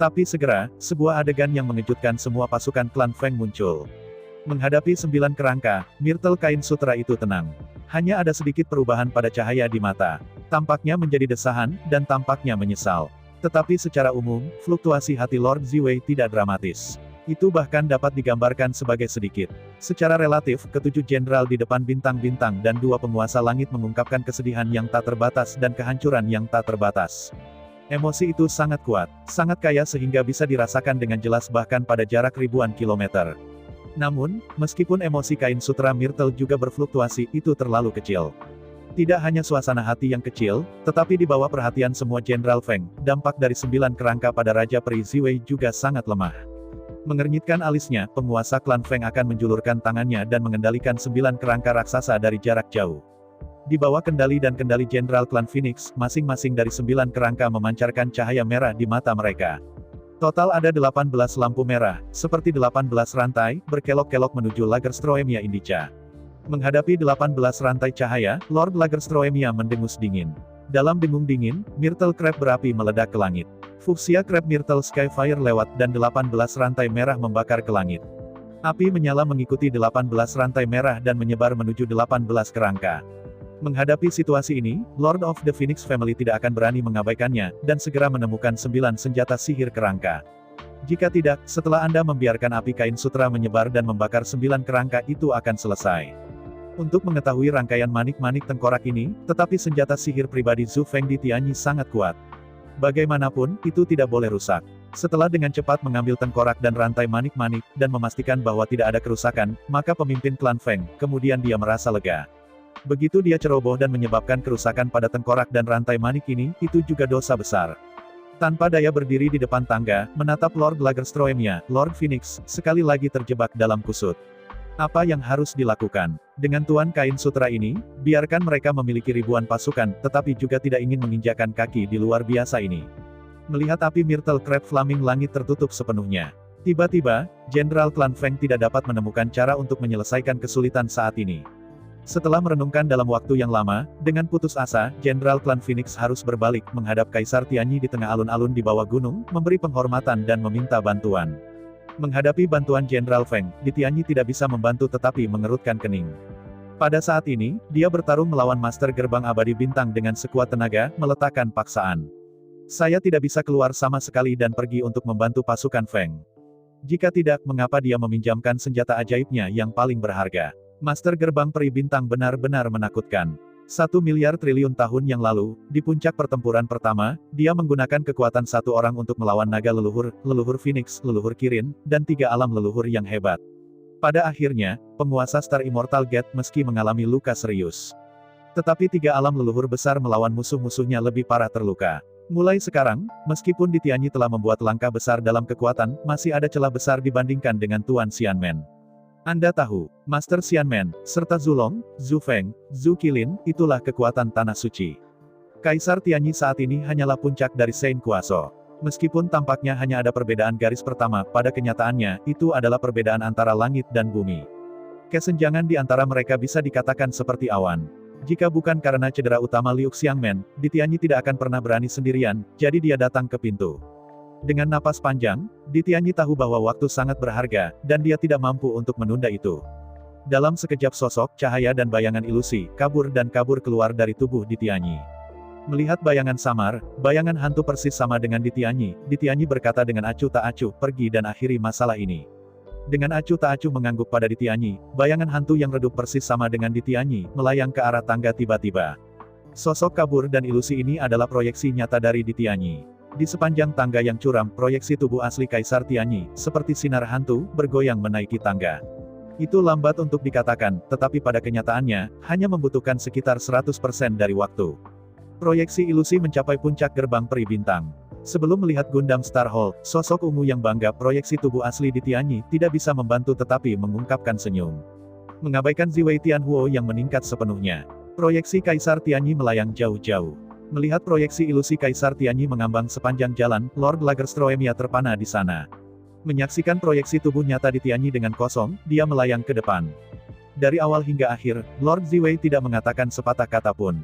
Tapi segera, sebuah adegan yang mengejutkan semua pasukan klan Feng muncul. Menghadapi 9 kerangka, Myrtle kain sutra itu tenang. Hanya ada sedikit perubahan pada cahaya di mata. Tampaknya menjadi desahan, dan tampaknya menyesal. Tetapi secara umum, fluktuasi hati Lord Ziwei tidak dramatis. Itu bahkan dapat digambarkan sebagai sedikit. Secara relatif, ke-7 jenderal di depan bintang-bintang dan 2 penguasa langit mengungkapkan kesedihan yang tak terbatas dan kehancuran yang tak terbatas. Emosi itu sangat kuat, sangat kaya sehingga bisa dirasakan dengan jelas bahkan pada jarak ribuan kilometer. Namun, meskipun emosi kain sutra Myrtle juga berfluktuasi, itu terlalu kecil. Tidak hanya suasana hati yang kecil, tetapi di bawah perhatian semua jenderal Feng, dampak dari 9 kerangka pada Raja Peri Ziwei juga sangat lemah. Mengernyitkan alisnya, penguasa klan Feng akan menjulurkan tangannya dan mengendalikan 9 kerangka raksasa dari jarak jauh. Di bawah kendali dan kendali jenderal klan Phoenix, masing-masing dari 9 kerangka memancarkan cahaya merah di mata mereka. Total ada 18 lampu merah, seperti 18 rantai, berkelok-kelok menuju Lagerstroemia Indica. Menghadapi 18 rantai cahaya, Lord Lagerstroemia mendengus dingin. Dalam dengung dingin, Myrtle Crab berapi meledak ke langit. Fuchsia Crab Myrtle Skyfire lewat dan 18 rantai merah membakar ke langit. Api menyala mengikuti 18 rantai merah dan menyebar menuju 18 kerangka. Menghadapi situasi ini, Lord of the Phoenix Family tidak akan berani mengabaikannya, dan segera menemukan 9 senjata sihir kerangka. Jika tidak, setelah Anda membiarkan api kain sutra menyebar dan membakar 9 kerangka itu akan selesai. Untuk mengetahui rangkaian manik-manik tengkorak ini, tetapi senjata sihir pribadi Zhu Feng Ditianyi sangat kuat. Bagaimanapun, itu tidak boleh rusak. Setelah dengan cepat mengambil tengkorak dan rantai manik-manik, dan memastikan bahwa tidak ada kerusakan, maka pemimpin klan Feng, kemudian dia merasa lega. Begitu dia ceroboh dan menyebabkan kerusakan pada tengkorak dan rantai manik ini, itu juga dosa besar. Tanpa daya berdiri di depan tangga, menatap Lord Lagerstroemia, Lord Phoenix, sekali lagi terjebak dalam kusut. Apa yang harus dilakukan? Dengan Tuan Kain Sutra ini, biarkan mereka memiliki ribuan pasukan, tetapi juga tidak ingin menginjakan kaki di luar biasa ini. Melihat api Myrtle Crab Flaming langit tertutup sepenuhnya. Tiba-tiba, Jenderal Klan Feng tidak dapat menemukan cara untuk menyelesaikan kesulitan saat ini. Setelah merenungkan dalam waktu yang lama, dengan putus asa, Jenderal Klan Phoenix harus berbalik menghadap Kaisar Tianyi di tengah alun-alun di bawah gunung, memberi penghormatan dan meminta bantuan. Menghadapi bantuan Jenderal Feng, Ditianyi tidak bisa membantu tetapi mengerutkan kening. Pada saat ini, dia bertarung melawan Master Gerbang Abadi Bintang dengan sekuat tenaga, meletakkan paksaan. Saya tidak bisa keluar sama sekali dan pergi untuk membantu pasukan Feng. Jika tidak, mengapa dia meminjamkan senjata ajaibnya yang paling berharga? Master Gerbang Peri Bintang benar-benar menakutkan. 1 miliar triliun tahun yang lalu, di puncak pertempuran pertama, dia menggunakan kekuatan satu orang untuk melawan naga leluhur, leluhur Phoenix, leluhur Kirin, dan 3 alam leluhur yang hebat. Pada akhirnya, penguasa Star Immortal Gate meski mengalami luka serius. Tetapi 3 alam leluhur besar melawan musuh-musuhnya lebih parah terluka. Mulai sekarang, meskipun Ditianyi telah membuat langkah besar dalam kekuatan, masih ada celah besar dibandingkan dengan Tuan Xianmen. Anda tahu, Master Xianmen, serta Zulong, Zhu Feng, Zhu Qilin, itulah kekuatan Tanah Suci. Kaisar Tianyi saat ini hanyalah puncak dari Sein Kuaso. Meskipun tampaknya hanya ada perbedaan garis pertama, pada kenyataannya, itu adalah perbedaan antara langit dan bumi. Kesenjangan di antara mereka bisa dikatakan seperti awan. Jika bukan karena cedera utama Liu Xiangmen, Ditianyi tidak akan pernah berani sendirian, jadi dia datang ke pintu. Dengan napas panjang, Ditianyi tahu bahwa waktu sangat berharga, dan dia tidak mampu untuk menunda itu. Dalam sekejap sosok, cahaya dan bayangan ilusi, kabur keluar dari tubuh Ditianyi. Melihat bayangan samar, bayangan hantu persis sama dengan Ditianyi, Ditianyi berkata dengan acuh tak acuh, pergi dan akhiri masalah ini. Dengan acuh tak acuh mengangguk pada Ditianyi, bayangan hantu yang redup persis sama dengan Ditianyi, melayang ke arah tangga tiba-tiba. Sosok kabur dan ilusi ini adalah proyeksi nyata dari Ditianyi. Di sepanjang tangga yang curam, proyeksi tubuh asli Kaisar Tianyi, seperti sinar hantu, bergoyang menaiki tangga. Itu lambat untuk dikatakan, tetapi pada kenyataannya, hanya membutuhkan sekitar 100% dari waktu. Proyeksi ilusi mencapai puncak gerbang peri bintang. Sebelum melihat Gundam Star Hall, sosok ungu yang bangga proyeksi tubuh asli Ditianyi tidak bisa membantu tetapi mengungkapkan senyum. Mengabaikan Ziwei Tianhuo yang meningkat sepenuhnya. Proyeksi Kaisar Tianyi melayang jauh-jauh. Melihat proyeksi ilusi Kaisar Tianyi mengambang sepanjang jalan, Lord Lagerstroemia terpana di sana. Menyaksikan proyeksi tubuh nyata di Tianyi dengan kosong, dia melayang ke depan. Dari awal hingga akhir, Lord Ziwei tidak mengatakan sepatah kata pun.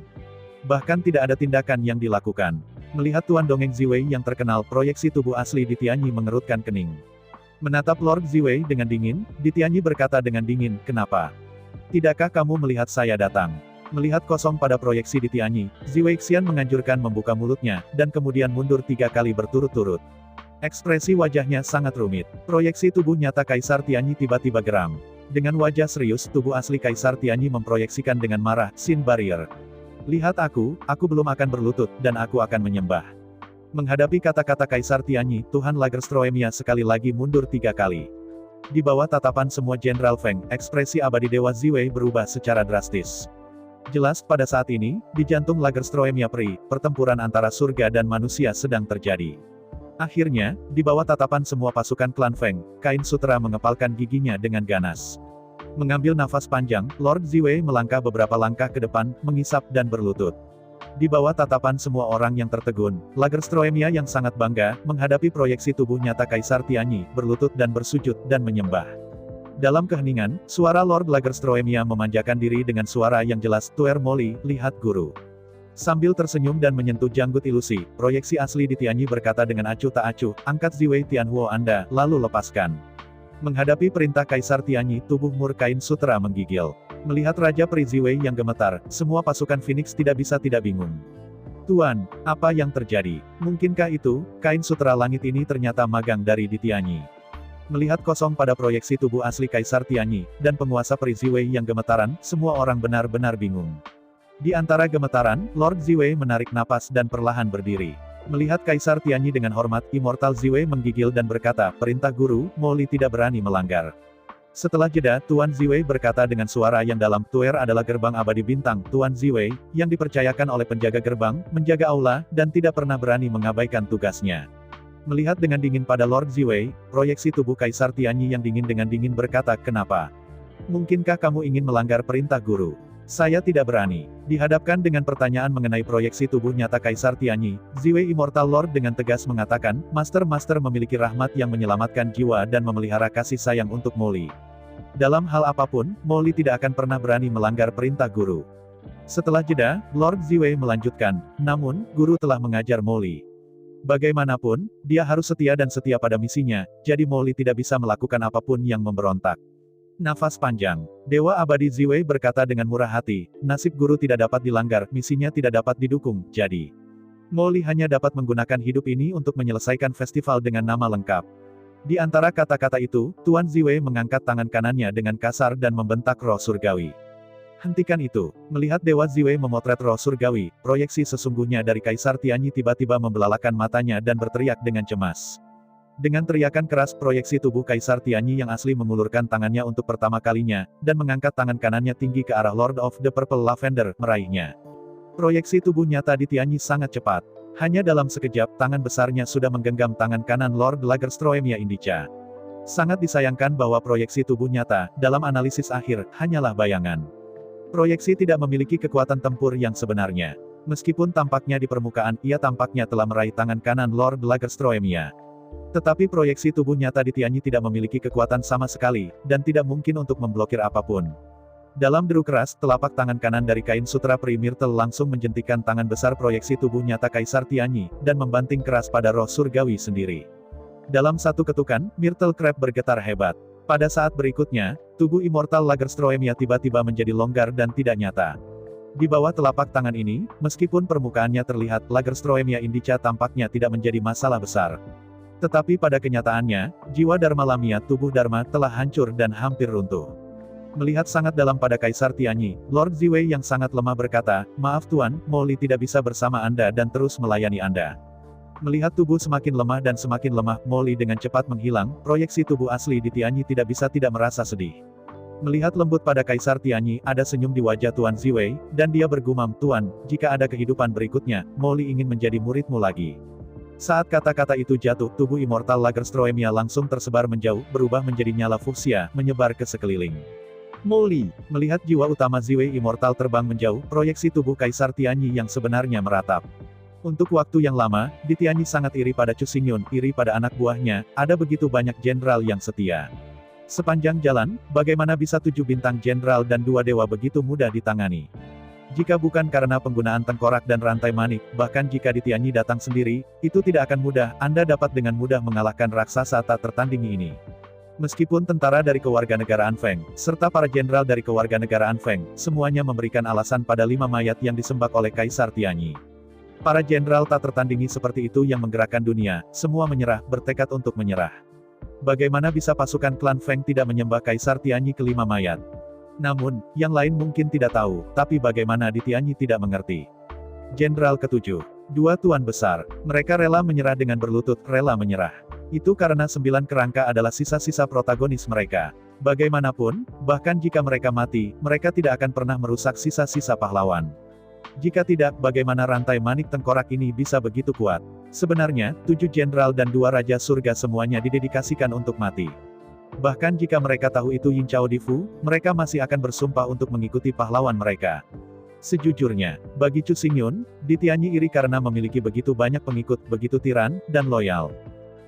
Bahkan tidak ada tindakan yang dilakukan. Melihat Tuan Dongeng Ziwei yang terkenal, proyeksi tubuh asli di Tianyi mengerutkan kening. Menatap Lord Ziwei dengan dingin, di Tianyi berkata dengan dingin, "Kenapa? Tidakkah kamu melihat saya datang?" Melihat kosong pada proyeksi di Tianyi, Ziwei Xian menganjurkan membuka mulutnya, dan kemudian mundur 3 kali berturut-turut. Ekspresi wajahnya sangat rumit. Proyeksi tubuh nyata Kaisar Tianyi tiba-tiba geram. Dengan wajah serius, tubuh asli Kaisar Tianyi memproyeksikan dengan marah, "Sin Barrier. Lihat aku belum akan berlutut, dan aku akan menyembah." Menghadapi kata-kata Kaisar Tianyi, Tuhan Lagerstroemia sekali lagi mundur 3 kali. Di bawah tatapan semua Jenderal Feng, ekspresi abadi Dewa Ziwei berubah secara drastis. Jelas, pada saat ini, di jantung Lagerstroemia Peri, pertempuran antara surga dan manusia sedang terjadi. Akhirnya, di bawah tatapan semua pasukan klan Feng, Kain Sutra mengepalkan giginya dengan ganas. Mengambil nafas panjang, Lord Ziwei melangkah beberapa langkah ke depan, mengisap dan berlutut. Di bawah tatapan semua orang yang tertegun, Lagerstroemia yang sangat bangga, menghadapi proyeksi tubuh nyata Kaisar Tianyi, berlutut dan bersujud, dan menyembah. Dalam keheningan, suara Lord Lagerstroemia memanjakan diri dengan suara yang jelas, "Tuer Moli, lihat guru." Sambil tersenyum dan menyentuh janggut ilusi, proyeksi asli di Tianyi berkata dengan acuh tak acuh, "Angkat Ziwei Tianhuo Anda, lalu lepaskan." Menghadapi perintah Kaisar Tianyi, tubuh Mur Kain Sutra menggigil. Melihat Raja Peri Ziwei yang gemetar, semua pasukan Phoenix tidak bisa tidak bingung. "Tuan, apa yang terjadi? Mungkinkah itu, Kain Sutra langit ini ternyata magang dari di Tianyi?" Melihat kosong pada proyeksi tubuh asli Kaisar Tianyi, dan penguasa Peri Ziwei yang gemetaran, semua orang benar-benar bingung. Di antara gemetaran, Lord Ziwei menarik napas dan perlahan berdiri. Melihat Kaisar Tianyi dengan hormat, Immortal Ziwei menggigil dan berkata, "Perintah guru, Moli tidak berani melanggar." Setelah jeda, Tuan Ziwei berkata dengan suara yang dalam, "Tuer adalah gerbang abadi bintang, Tuan Ziwei, yang dipercayakan oleh penjaga gerbang, menjaga aula, dan tidak pernah berani mengabaikan tugasnya." Melihat dengan dingin pada Lord Ziwei, proyeksi tubuh Kaisar Tianyi yang dingin dengan dingin berkata, "Kenapa? Mungkinkah kamu ingin melanggar perintah guru?" "Saya tidak berani." Dihadapkan dengan pertanyaan mengenai proyeksi tubuh nyata Kaisar Tianyi, Ziwei Immortal Lord dengan tegas mengatakan, Master memiliki rahmat yang menyelamatkan jiwa dan memelihara kasih sayang untuk Moli. Dalam hal apapun, Moli tidak akan pernah berani melanggar perintah guru." Setelah jeda, Lord Ziwei melanjutkan, "Namun, guru telah mengajar Moli. Bagaimanapun, dia harus setia dan setia pada misinya, jadi Moli tidak bisa melakukan apapun yang memberontak." Nafas panjang. Dewa Abadi Ziwei berkata dengan murah hati, "Nasib guru tidak dapat dilanggar, misinya tidak dapat didukung, jadi Moli hanya dapat menggunakan hidup ini untuk menyelesaikan festival dengan nama lengkap." Di antara kata-kata itu, Tuan Ziwei mengangkat tangan kanannya dengan kasar dan membentak roh surgawi. "Hentikan itu." Melihat Dewa Ziwei memotret roh surgawi, proyeksi sesungguhnya dari Kaisar Tianyi tiba-tiba membelalakan matanya dan berteriak dengan cemas. Dengan teriakan keras, proyeksi tubuh Kaisar Tianyi yang asli mengulurkan tangannya untuk pertama kalinya, dan mengangkat tangan kanannya tinggi ke arah Lord of the Purple Lavender, meraihnya. Proyeksi tubuh nyata di Tianyi sangat cepat. Hanya dalam sekejap, tangan besarnya sudah menggenggam tangan kanan Lord Lagerstroemia Indica. Sangat disayangkan bahwa proyeksi tubuh nyata, dalam analisis akhir, hanyalah bayangan. Proyeksi tidak memiliki kekuatan tempur yang sebenarnya. Meskipun tampaknya di permukaan, ia tampaknya telah meraih tangan kanan Lord Lagerstroemia. Tetapi proyeksi tubuh nyata di Tianyi tidak memiliki kekuatan sama sekali, dan tidak mungkin untuk memblokir apapun. Dalam deru keras, telapak tangan kanan dari Kain Sutra Peri Myrtle langsung menjentikan tangan besar proyeksi tubuh nyata Kaisar Tianyi, dan membanting keras pada roh surgawi sendiri. Dalam satu ketukan, Myrtle Crab bergetar hebat. Pada saat berikutnya, tubuh Immortal Lagerstroemia tiba-tiba menjadi longgar dan tidak nyata. Di bawah telapak tangan ini, meskipun permukaannya terlihat, Lagerstroemia Indica tampaknya tidak menjadi masalah besar. Tetapi pada kenyataannya, jiwa Dharma Lamia tubuh Dharma telah hancur dan hampir runtuh. Melihat sangat dalam pada Kaisar Tianyi, Lord Ziwei yang sangat lemah berkata, "Maaf Tuan, Molly tidak bisa bersama Anda dan terus melayani Anda." Melihat tubuh semakin lemah dan semakin lemah, Molly dengan cepat menghilang, proyeksi tubuh asli di Tianyi tidak bisa tidak merasa sedih. Melihat lembut pada Kaisar Tianyi, ada senyum di wajah Tuan Ziwei, dan dia bergumam, "Tuan, jika ada kehidupan berikutnya, Molly ingin menjadi muridmu lagi." Saat kata-kata itu jatuh, tubuh immortal Lagerstroemia langsung tersebar menjauh, berubah menjadi nyala fuksia, menyebar ke sekeliling. Molly, melihat jiwa utama Ziwei immortal terbang menjauh, proyeksi tubuh Kaisar Tianyi yang sebenarnya meratap. Untuk waktu yang lama, di Tianyi sangat iri pada Chu Xingyun, iri pada anak buahnya, ada begitu banyak jenderal yang setia. Sepanjang jalan, bagaimana bisa 7 bintang jenderal dan 2 dewa begitu mudah ditangani? Jika bukan karena penggunaan tengkorak dan rantai manik, bahkan jika di Tianyi datang sendiri, itu tidak akan mudah, Anda dapat dengan mudah mengalahkan raksasa tak tertandingi ini. Meskipun tentara dari kewarganegaraan Feng, serta para jenderal dari kewarganegaraan Feng, semuanya memberikan alasan pada 5 mayat yang disembah oleh Kaisar Tianyi. Para jenderal tak tertandingi seperti itu yang menggerakkan dunia, semua menyerah, bertekad untuk menyerah. Bagaimana bisa pasukan klan Feng tidak menyembah Kaisar Tianyi ke-5 mayat? Namun, yang lain mungkin tidak tahu, tapi bagaimana di Tianyi tidak mengerti. Jenderal ke-7. 2 tuan besar. Mereka rela menyerah dengan berlutut, rela menyerah. Itu karena 9 kerangka adalah sisa-sisa protagonis mereka. Bagaimanapun, bahkan jika mereka mati, mereka tidak akan pernah merusak sisa-sisa pahlawan. Jika tidak, bagaimana rantai manik tengkorak ini bisa begitu kuat? Sebenarnya, 7 jenderal dan 2 raja surga semuanya didedikasikan untuk mati. Bahkan jika mereka tahu itu Yin Chao Difu, mereka masih akan bersumpah untuk mengikuti pahlawan mereka. Sejujurnya, bagi Chu Xingyun, di Tianyi iri karena memiliki begitu banyak pengikut, begitu tiran, dan loyal.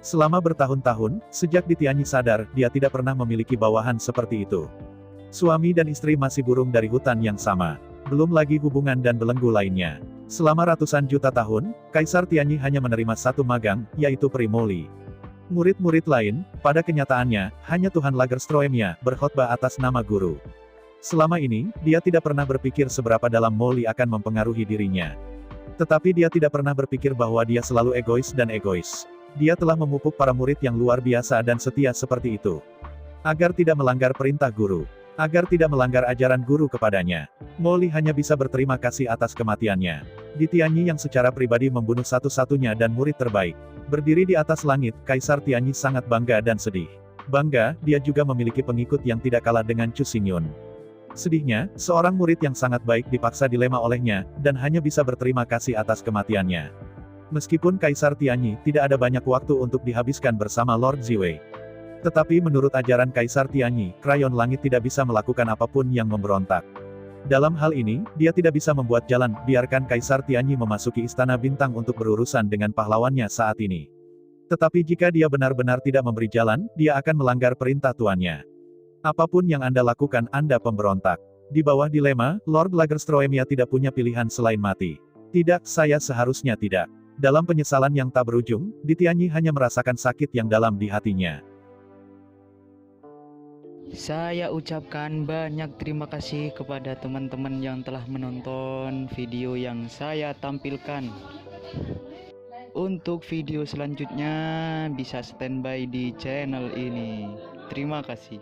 Selama bertahun-tahun, sejak di Tianyi sadar, dia tidak pernah memiliki bawahan seperti itu. Suami dan istri masih burung dari hutan yang sama. Belum lagi hubungan dan belenggu lainnya. Selama ratusan juta tahun, Kaisar Tianyi hanya menerima 1 magang, yaitu Peri Molly. Murid-murid lain, pada kenyataannya, hanya Tuhan Lagerstroemia, berkhotbah atas nama guru. Selama ini, dia tidak pernah berpikir seberapa dalam Molly akan mempengaruhi dirinya. Tetapi dia tidak pernah berpikir bahwa dia selalu egois dan egois. Dia telah memupuk para murid yang luar biasa dan setia seperti itu. Agar tidak melanggar perintah guru. Agar tidak melanggar ajaran guru kepadanya. Molly hanya bisa berterima kasih atas kematiannya. Di Tianyi yang secara pribadi membunuh satu-satunya dan murid terbaik. Berdiri di atas langit, Kaisar Tianyi sangat bangga dan sedih. Bangga, dia juga memiliki pengikut yang tidak kalah dengan Chu Xingyun. Sedihnya, seorang murid yang sangat baik dipaksa dilema olehnya, dan hanya bisa berterima kasih atas kematiannya. Meskipun Kaisar Tianyi tidak ada banyak waktu untuk dihabiskan bersama Lord Ziwei. Tetapi menurut ajaran Kaisar Tianyi, Krayon Langit tidak bisa melakukan apapun yang memberontak. Dalam hal ini, dia tidak bisa membuat jalan, biarkan Kaisar Tianyi memasuki Istana Bintang untuk berurusan dengan pahlawannya saat ini. Tetapi jika dia benar-benar tidak memberi jalan, dia akan melanggar perintah tuannya. Apapun yang Anda lakukan, Anda pemberontak. Di bawah dilema, Lord Lagerstroemia tidak punya pilihan selain mati. Tidak, saya seharusnya tidak. Dalam penyesalan yang tak berujung, di Tianyi hanya merasakan sakit yang dalam di hatinya. Saya ucapkan banyak terima kasih kepada teman-teman yang telah menonton video yang saya tampilkan. Untuk video selanjutnya bisa standby di channel ini. Terima kasih.